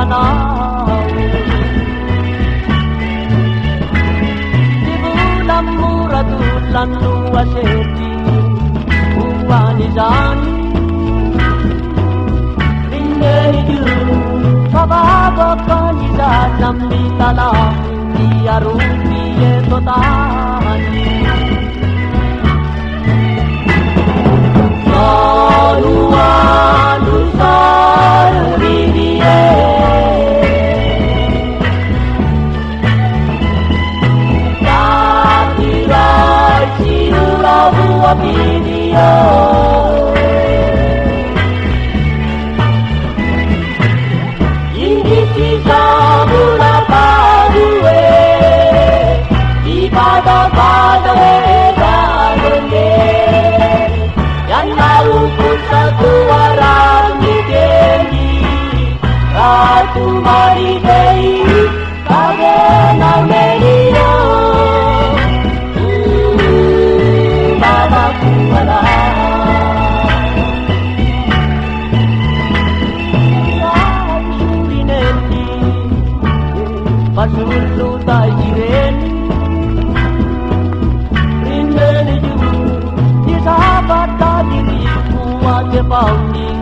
anaw. Di bulan muratulan luwaseti uwanizan. Rindeju kabago kanizan namni talang diarupi etotani. Saluanu saludinie Tatirai siulabu apidio Indisi sabula padue Ipada-pada wedalonge Yan maupun satu orang dikeni Ratu Maridei Kagena media Mama kuala Ay surineni Pasulu tay jireni Rindeni ju Di sahabat kadiri Kuat pauning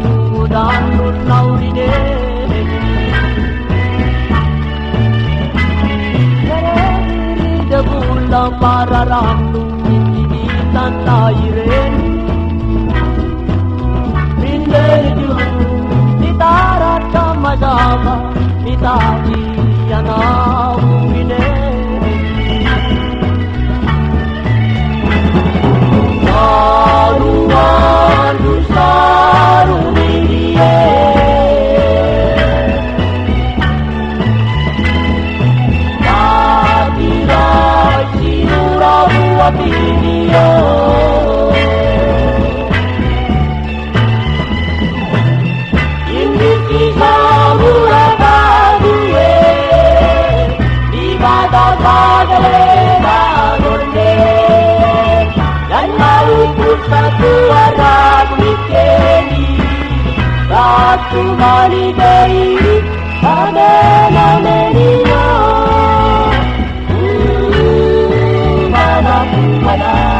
dan nunau di deni Dari debulan para ramlu Di tantairen Rindeju di tarat sama-sama Mitaji yanau bideni Saruan sarudinie Tatirai siulabu apidio Indisi sabula padue Ibada-pada wedalonge Dan maupun satu anak dikeni Ratu Maridei Kagena media Mana